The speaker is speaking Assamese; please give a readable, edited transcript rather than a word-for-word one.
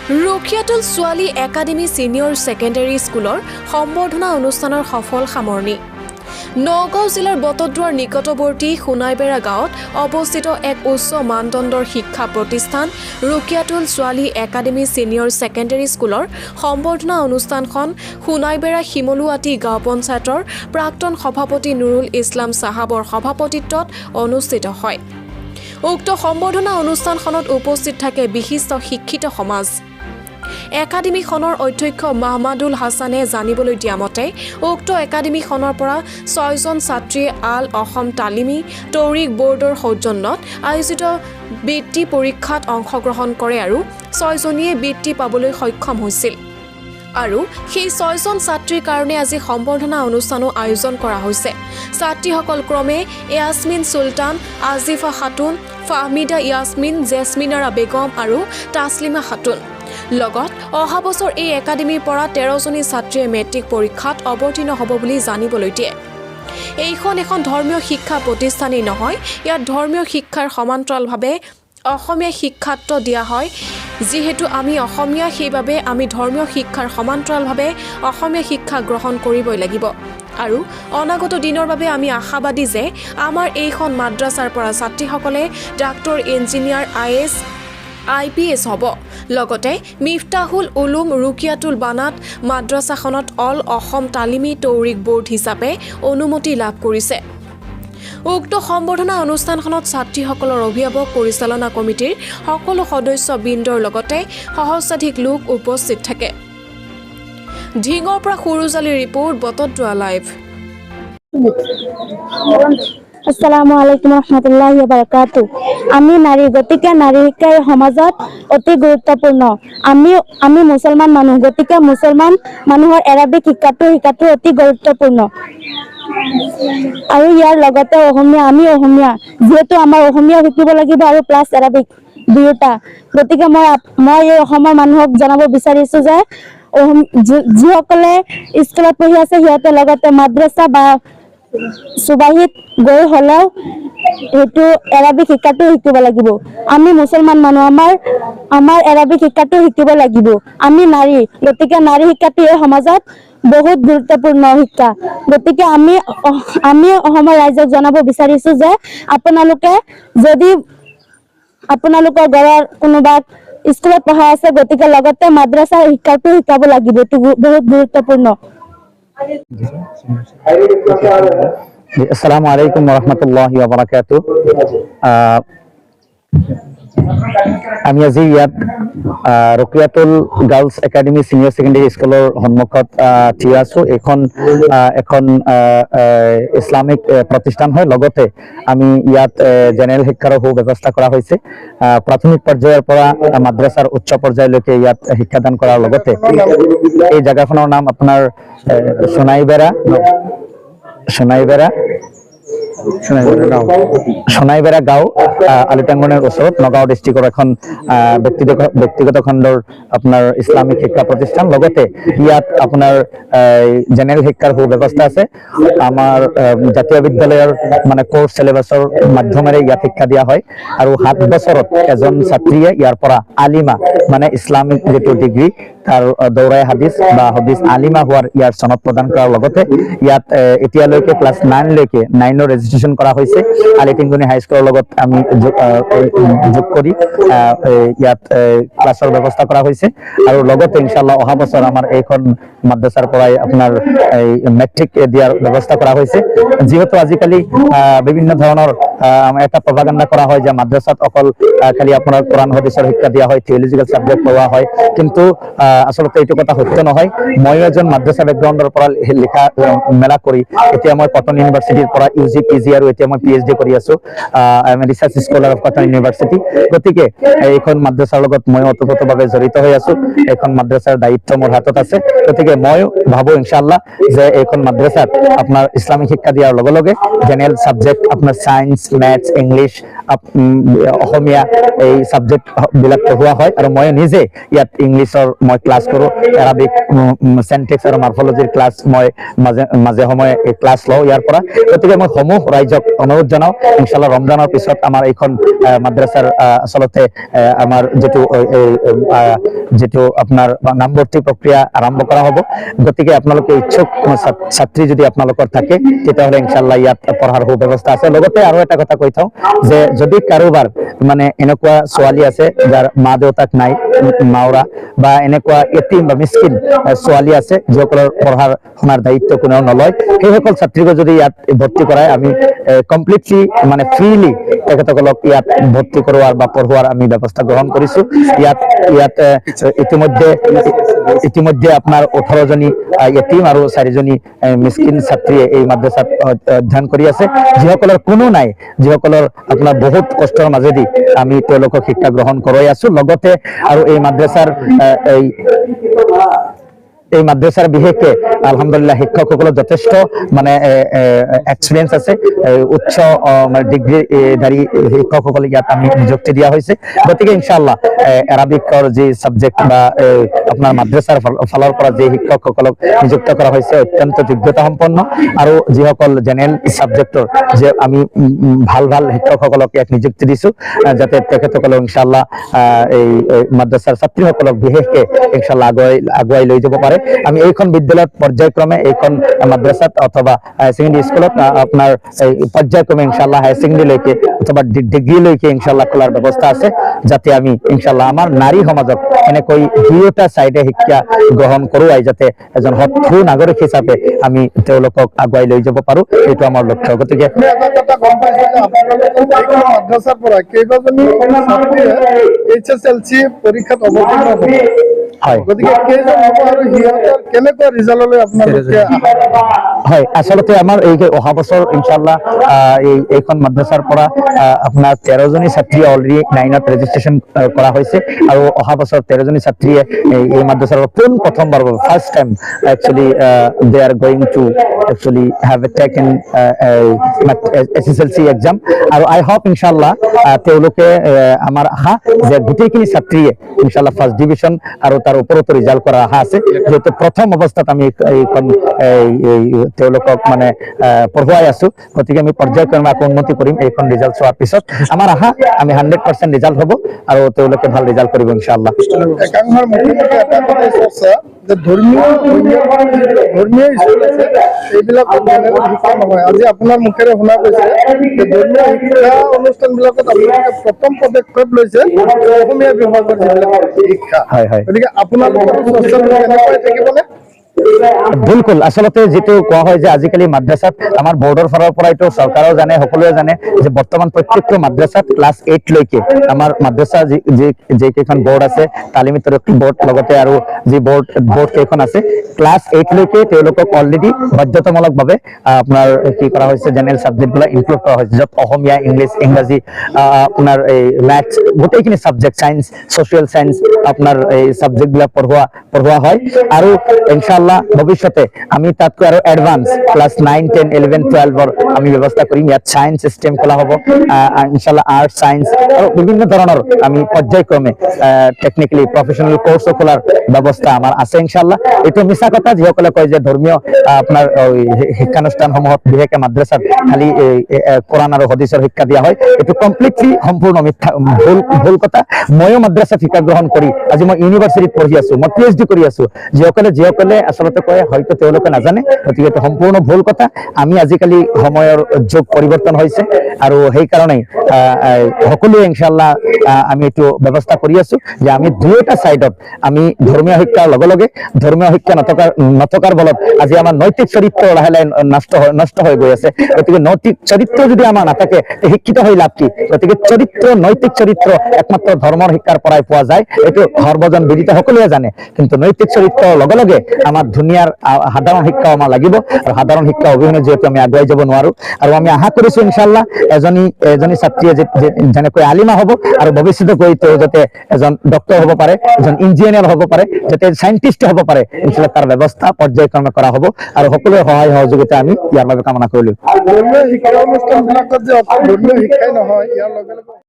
ৰখিয়াতুল ছোৱালী একাডেমী ছিনিয়ৰ ছেকেণ্ডেৰী স্কুলৰ সম্বৰ্ধনা অনুষ্ঠানৰ সফল সামৰণি। নগাঁও জিলাৰ বটদ্ৰৱাৰ নিকটৱৰ্তী সোণাইবেৰা গাঁৱত অৱস্থিত এক উচ্চ মানদণ্ডৰ শিক্ষা প্ৰতিষ্ঠান ৰখিয়াতুল ছোৱালী একাডেমী ছিনিয়ৰ ছেকেণ্ডেৰী স্কুলৰ সম্বৰ্ধনা অনুষ্ঠানখন সোণাইবেৰা শিমলুৱাটি গাঁও পঞ্চায়তৰ প্ৰাক্তন সভাপতি নুৰুল ইছলাম চাহাবৰ সভাপতিত্বত অনুষ্ঠিত হয়। উক্ত সম্বৰ্ধনা অনুষ্ঠানখনত উপস্থিত থাকে বিশিষ্ট শিক্ষিত সমাজ। একাডেমীখনৰ অধ্যক্ষ মাহমাদুল হাছানে জানিবলৈ দিয়া মতে উক্ত একাডেমীখনৰ পৰা 6জন ছাত্ৰীয়ে আল অসম তালিমী তৌৰিক বোৰ্ডৰ সৌজন্যত আয়োজিত বৃত্তি পৰীক্ষাত অংশগ্ৰহণ কৰে আৰু 6জনীয়ে বৃত্তি পাবলৈ সক্ষম হৈছিল। আৰু সেই 6জন ছাত্ৰীৰ কাৰণে আজি সম্বৰ্ধনা অনুষ্ঠানো আয়োজন কৰা হৈছে। ছাত্ৰীসকল ক্ৰমে ইয়াছমিন চুলতান, আজিফা খাতুন, ফাহমিদা ইয়াছমিন, জেছমিনাৰা বেগম আৰু তাছলিমা খাতুন। লগত অহা বছৰ এই একাডেমীৰ পৰা 13জনী ছাত্ৰীয়ে মেট্ৰিক পৰীক্ষাত অৱতীৰ্ণ হ'ব বুলি জানিবলৈ দিয়ে। এইখন এখন ধৰ্মীয় শিক্ষা প্ৰতিষ্ঠানেই নহয়, ইয়াত ধৰ্মীয় শিক্ষাৰ সমান্তৰালভাৱে অসমীয়া শিক্ষাত্ব দিয়া হয়। যিহেতু আমি অসমীয়া, সেইবাবে আমি ধৰ্মীয় শিক্ষাৰ সমান্তৰালভাৱে অসমীয়া শিক্ষা গ্ৰহণ কৰিবই লাগিব। আৰু অনাগত দিনৰ বাবে আমি আশাবাদী যে আমাৰ এইখন মাদ্ৰাছাৰ পৰা ছাত্ৰীসকলে ডাক্তৰ, ইঞ্জিনিয়াৰ, IAS, IPS হ'ব। লগতে মিফতাহুল উলুম ৰখিয়াতুল বানাত মাদ্ৰাছাখনত অল অসম তালিমী তৌৰিক বোৰ্ড হিচাপে অনুমতি লাভ কৰিছে। উক্ত সম্বৰ্ধনা অনুষ্ঠানখনত ছাত্ৰীসকলৰ অভিভাৱক, পৰিচালনা কমিটিৰ সকলো সদস্যবৃন্দৰ লগতে সহস্ৰাধিক লোক উপস্থিত থাকে। ঢিঙৰ পৰা সুৰুজালি ৰিপৰ্ট, বটদ্ৰৱা লাইভ। আসসালামু আলাইকুম ৰহমতুল্লাহি ওয়া বাৰাকাতুহু। আমি নাৰী, গতিকে নাৰী শিক্ষা সমাজত অতি গুৰুত্বপূৰ্ণ। আমি মুছলমান মানুহ, গতিকে মুছলমান মানুহৰ এৰাবিক শিক্ষাটো অতি গুৰুত্বপূৰ্ণ। আৰু ইয়াৰ লগতে অসমীয়া, আমি অসমীয়া, যিহেতু আমাৰ অসমীয়া শিকিব লাগিব আৰু প্লাছ এৰাবিক দুয়োটা। গতিকে মই এই অসমৰ মানুহক জনাব বিচাৰিছো যে যিসকলে স্কুলত পঢ়ি আছে সিহঁতে লগতে মাদ্ৰাছা বা সুবাহিত গৈ হলেও সেইটো এৰাবিক শিক্ষাটো শিকিব লাগিব। আমি মুছলমান মানুহ, আমাৰ এৰাবিক শিক্ষাটো শিকিব লাগিব। আমি নাৰী, গতিকে নাৰী শিক্ষাটো এই সমাজত বহুত গুৰুত্বপূৰ্ণ শিক্ষা। গতিকে আমি অসমৰ ৰাইজক জনাব বিচাৰিছো যে আপোনালোকে যদি আপোনালোকৰ ঘৰৰ কোনোবা স্কুলত পঢ়া আছে, গতিকে লগতে মাদ্ৰাছাৰ শিক্ষাটো শিকাব লাগিব। এইটো বহুত গুৰুত্বপূৰ্ণ। আসসালামু আলাইকুম ওয়া বাৰাকাতুহু। আমি আজি ইয়াত ৰখিয়াতুল গাৰ্লছ একাডেমী ছিনিয়ৰ ছেকেণ্ডেৰী স্কুলৰ সন্মুখত থিয় আছো। এখন ইছলামিক প্ৰতিষ্ঠান হয়। লগতে আমি ইয়াত জেনেৰেল শিক্ষাৰো সুব্যৱস্থা কৰা হৈছে। প্ৰাথমিক পৰ্যায়ৰ পৰা মাদ্ৰাছাৰ উচ্চ পৰ্যায়লৈকে ইয়াত শিক্ষাদান কৰাৰ লগতে এই জেগাখনৰ নাম আপোনাৰ সোণাইবেৰা গাঁও, আলিটাংগনৰ ওচৰত, নগাঁও ডিষ্ট্ৰিক্টৰ এখন ব্যক্তিগত খণ্ডৰ আপোনাৰ ইছলামিক শিক্ষা প্ৰতিষ্ঠান। লগতে ইয়াত আপোনাৰ জেনেৰেল শিক্ষাৰ সুব্যৱস্থা আছে। আমাৰ জাতীয় বিদ্যালয়ৰ মানে কোৰ্চ চিলেবাছৰ মাধ্যমেৰে ইয়াত শিক্ষা দিয়া হয়। আৰু 7 বছৰত এজন ছাত্ৰীয়ে ইয়াৰ পৰা আলিমা মানে ইছলামিক যিটো ডিগ্ৰী তাৰ দৌৰাই হাদিছ বা হাদিছ আলিমা হোৱাৰ ইয়াৰ চনদ প্ৰদান কৰাৰ লগতে ইয়াত এতিয়ালৈকে ক্লাছ 9লৈকে 9ৰ ৰেজিষ্ট্ৰেশ্যন কৰা হৈছে। আলিটিংগনি হাইস্কুলৰ লগত আমি যোগ কৰি ইয়াত ক্লাছৰ ব্যৱস্থা কৰা হৈছে। আৰু লগতে ইনশাআল্লাহ অহা বছৰ আমাৰ এইখন মাদ্ৰাছাৰ পৰাই আপোনাৰ মেট্ৰিক দিয়াৰ ব্যৱস্থা কৰা হৈছে। যিহেতু আজিকালি বিভিন্ন ধৰণৰ এটা প্ৰপাগাণ্ডা কৰা হয় যে মাদ্ৰাছাত অকল খালি আপোনাৰ কোৰাণ হাদিছৰ শিক্ষা দিয়া হয়, থিয়লজিকেল ছাবজেক্ট পঢ়োৱা হয়, কিন্তু আচলতে এইটো কথা সত্য নহয়। ময়ো এজন মাদ্ৰাছা বেকগ্ৰাউণ্ডৰ পৰা লিখা মেলা কৰি এতিয়া মই কটন ইউনিভাৰ্চিটিৰ পৰা UG PG আৰু এতিয়া মই PhD কৰি আছো research scholar of cotton university. গতিকে এইখন মাদ্ৰাছাৰ লগত মই ওতপ্ৰোতভাৱে জড়িত হৈ আছো। এইখন মাদ্ৰাছাৰ দায়িত্ব মোৰ হাতত আছে। গতিকে মই ভাবো ইনশাআল্লাহ যে এইখন মাদ্ৰাছাত আপোনাৰ ইছলামিক শিক্ষা দিয়াৰ লগে লগে জেনেৰেল ছাবজেক্ট আপোনাৰ সায়েন্স, মেথছ, ইংলিছ অসমীয়া এই সাবজেক্ট বিলাক পঢ়োৱা হয় আৰু মই নিজে ইয়াত ইংলিছৰ মই ক্লাছ কৰোঁ, এৰাবিক চেন্টেক্স আৰু মৰ্ফলজিৰ ক্লাছ মই মাজে সময়ে ক্লাছ লওঁ ইয়াৰ পৰা। গতিকে মই সমূহ ৰাইজক অনুৰোধ জনাওঁ, ইনশাআল্লাহ ৰমজানৰ পিছত আমাৰ এইখন মাদ্ৰাছাৰ আচলতে আমাৰ যিটো আপোনাৰ নামভৰ্তি প্ৰক্ৰিয়া আৰম্ভ কৰা হ'ব। গতিকে আপোনালোকে ইচ্ছুক ছাত্ৰী যদি আপোনালোকৰ থাকে তেতিয়াহ'লে ইনশাআল্লাহ ইয়াত পঢ়াৰ সুব্যৱস্থা আছে। লগতে আৰু এটা কথা কৈ থওঁ যে যদি কাৰোবাৰ মানে এনেকুৱা ছোৱালী আছে যাৰ মা দেউতাক নাই, মাওৰা বা এনেকুৱা এতিম বা মিস্কিন ছোৱালী আছে যিসকলৰ পঢ়াৰ শুনাৰ দায়িত্ব কোনেও নলয়, সেইসকল ছাত্ৰীক যদি ইয়াত ভৰ্তি কৰাই আমি কমপ্লিটলি মানে ফ্ৰীলি তেখেতসকলক ইয়াত ভৰ্তি কৰোৱাৰ বা পঢ়োৱাৰ আমি ব্যৱস্থা গ্ৰহণ কৰিছোঁ। ইয়াত ইতিমধ্যে আপোনাৰ 18 জনী এতিম আৰু 4 জনী মিস্কিন ছাত্ৰীয়ে এই মাদ্ৰাছাত অধ্যয়ন কৰি আছে, যিসকলৰ কোনো নাই, যিসকলৰ আপোনাৰ বহুত কষ্টৰ মাজেদি আমি তেওঁলোকক শিক্ষা গ্ৰহণ কৰোৱাই আছো। লগতে আৰু এই মাদ্ৰাছাৰ বিশেষকে আলহামদুলিল্লাহ শিক্ষকসকলৰ যথেষ্ট মানে এক্সপিৰিয়েঞ্চ আছে, উচ্চ ডিগ্ৰীধাৰী শিক্ষকসকলক ইয়াত আমি নিযুক্তি দিয়া হৈছে। গতিকে ইনশাআল্লাহ এৰাবিকৰ যি ছাবজেক্ট বা আপোনাৰ মাদ্ৰাছাৰ ফালৰ পৰা যি শিক্ষকসকলক নিযুক্ত কৰা হৈছে অত্যন্ত যোগ্যতা সম্পন্ন, আৰু যিসকল জেনেৰেল ছাবজেক্টৰ যে আমি ভাল শিক্ষকসকলক ইয়াত নিযুক্তি দিছোঁ যাতে তেখেতসকলক ইনশাআল্লাহ এই মাদ্ৰাছাৰ ছাত্ৰীসকলক বিশেষকে ইনশাআল্লাহ আগুৱাই লৈ যাব পাৰে। আমি এইখন বিদ্যালয়ত পৰ্যায়ক্ৰমে এইখন মাদ্ৰাছাত অথবা হায়াৰ ছেকেণ্ডেৰী স্কুলত আপোনাৰ পৰ্যায়ক্ৰমে ইনশাআল্লাহ হায়াৰ ছেকেণ্ডেৰীলৈকে অথবা ডিগ্ৰীলৈকে ইনশাআল্লাহ খোলাৰ ব্যৱস্থা আছে, যাতে আমি ইনশাআল্লাহ আমাৰ নাৰী সমাজক এনেকৈ দুয়োটা চাইডে শিক্ষা গ্ৰহণ কৰোৱাই যাতে এজন সৎ নাগৰিক হিচাপে আমি তেওঁলোকক আগুৱাই লৈ যাব পাৰোঁ, এইটো আমাৰ লক্ষ্য। গতিকে মাদ্ৰাছাৰ পৰা কেইবাজনী ছাত্ৰীয়ে HSLC পৰীক্ষাত অৱতীৰ্ণ হ'ব, হয়, গতিকে কেইজন হ'ব আৰু সিহঁতৰ কেনেকুৱা ৰিজাল্টলৈ আপোনালোকে হয়, আচলতে আমাৰ এই অহা বছৰ ইনশাআল্লাহ এইখন মাদ্ৰাছাৰ পৰা আপোনাৰ 13 জনী ছাত্ৰীয়ে অলৰেডি 9ত ৰেজিষ্ট্ৰেশ্যন কৰা হৈছে, আৰু অহা বছৰ 13 জনী ছাত্ৰীয়ে এই মাদ্ৰাছাৰ প্ৰথমবাৰ first time actually they are going to actually have taken SSLC exam, আৰু আই হোপ ইনশাআল্লাহ তেওঁলোকে আমাৰ আশা যে গোটেইখিনি ছাত্ৰীয়ে ইনশাআল্লাহ ফাৰ্ষ্ট ডিভিজন আৰু তাৰ ওপৰতো ৰিজাল্ট কৰাৰ আশা আছে, যিহেতু প্ৰথম অৱস্থাত আমি এইখন তেওঁলোকক মানে পঢ়ুৱাই আছো। গতিকে আমি পৰ্যায়ক্ৰমে আকৌ উন্নতি কৰিম এইখন ৰিজাল্ট চোৱাৰ পিছত। আমাৰ আশা আমি 100% ৰিজাল্ট হ'ব আৰু তেওঁলোকে ভাল ৰিজাল্ট কৰিব ইনশাআল্লাহ। একাংশৰ মুখে এটা কথাই চৰ্চা যে ধৰ্মীয় স্কুল আছে এইবিলাক জেনেৰেল শিক্ষা নহয়। আজি আপোনাৰ মুখেৰে শুনা গৈছে যে ধৰ্মীয় শিক্ষা অনুষ্ঠানবিলাকত আপোনালোকে প্ৰথম পদক্ষেপ লৈছে অসমীয়া বিভাগৰ যিবিলাক শিক্ষা, গতিকে আপোনালোকৰ চৰ্চাটো এনেকুৱাই থাকিবনে? বিলকুল, আচলতে যেটো কোৱা হয় যে আজিকালি মাদ্ৰাছাত আমাৰ বোৰ্ডৰ ফালৰ পৰা এইটো চৰকাৰেও জানে, সকলোৱে জানে যে বৰ্তমান প্ৰত্যেকটো মাদ্ৰাছাত ক্লাছ 8 লৈকে আমাৰ মাদ্ৰাছা যি কেইখন বোৰ্ড আছে, তালিমি তৰক্কি বোৰ্ড লগতে আৰু যি বোৰ্ড কেইখন আছে, ক্লাছ 8 লৈকে তেওঁলোকক অলৰেডি বাধ্যতামূলকভাৱে আপোনাৰ কি কৰা হৈছে, জেনেৰেল ছাবজেক্টবিলাক ইনক্লুড কৰা হৈছে, য'ত অসমীয়া, ইংৰাজী আপোনাৰ এই মেথছ গোটেইখিনি ছাবজেক্ট, ছায়েন্স, ছ'চিয়েল ছায়েন্স আপোনাৰ এই ছাবজেক্টবিলাক পঢ়োৱা হয়। আৰু ইনশাআল্লাহ ভৱিষ্যতে আমি তাতকৈ আৰু এডভান্স ক্লাছ 9, 10, 11, 12ৰ আমি ব্যৱস্থা কৰিম। ইয়াত ছায়েন্স ষ্ট্ৰীম খোলা হ'ব, ইনশাআল্লাহ আৰ্টছ, ছায়েন্স আৰু বিভিন্ন ধৰণৰ আমি পৰ্যায়ক্ৰমে টেকনিকেলি প্ৰফেচনেল কোৰ্চো খোলাৰ ব্যৱস্থা আমাৰ আছে ইনশাআল্লাহ। এইটো মিছা কথা যিসকলে কয় যে ধৰ্মীয় আপোনাৰ শিক্ষানুষ্ঠানসমূহত বিশেষকৈ মাদ্ৰাছাত খালি কোৰাণ আৰু হাদিছৰ শিক্ষা দিয়া হয়, এইটো কমপ্লিটলি সম্পূৰ্ণ মিথ্যা, ভুল কথা। ময়ো মাদ্ৰাছাত শিক্ষা গ্ৰহণ কৰি আজি মই ইউনিভাৰ্চিটিত পঢ়ি আছো, মই PhD কৰি আছো। যিসকলে আচলতে কয় হয়তো তেওঁলোকে নাজানে, গতিকে এইটো সম্পূৰ্ণ ভুল কথা। আমি আজিকালি সময়ৰ যুগ পৰিৱৰ্তন হৈছে আৰু সেইকাৰণে সকলোৱে ইনশাআল্লাহ আমি এইটো ব্যৱস্থা কৰি আছো যে আমি দুয়োটা চাইডত আমি ধৰ্মীয় শিক্ষাৰ লগে লগে ধৰ্মীয় শিক্ষা নথকাৰ বলত আজি আমাৰ নৈতিক চৰিত্ৰ লাহে লাহে নষ্ট হৈ গৈ আছে। গতিকে নৈতিক চৰিত্ৰ যদি আমাৰ নাথাকে শিক্ষিত হৈ লাভ কি? গতিকে নৈতিক চৰিত্ৰ একমাত্ৰ ধৰ্মৰ শিক্ষাৰ পৰাই পোৱা যায়, এইটো সৰ্বজন বিদিত, সকলোৱে জানে। কিন্তু নৈতিক চৰিত্ৰৰ লগে লগে আমাৰ ধুনীয়াৰ সাধাৰণ শিক্ষাও আমাৰ লাগিব আৰু সাধাৰণ শিক্ষা অবিহনে যিহেতু আমি আগুৱাই যাব নোৱাৰো আৰু আমি আশা কৰিছো ইনশাআল্লাহ এজনী ছাত্ৰীয়ে যেনেকৈ আলিমা হ'ব আৰু ভৱিষ্যতে গৈ তেওঁ যাতে এজন ডক্টৰ হ'ব পাৰে, এজন ইঞ্জিনিয়াৰ হ'ব পাৰে, যাতে সাইণ্টিষ্ট হ'ব পাৰে, ইনশাআল্লাহ তাৰ ব্যৱস্থা পৰ্যায়ক্ৰমে কৰা হ'ব আৰু সকলোৰে সহায় সহযোগিতা আমি ইয়াৰ বাবে কামনা কৰিলো। ধৰ্মীয় শিক্ষা অনুষ্ঠানবিলাকত যে ধৰ্মীয় শিক্ষাই নহয়, ইয়াৰ লগে লগে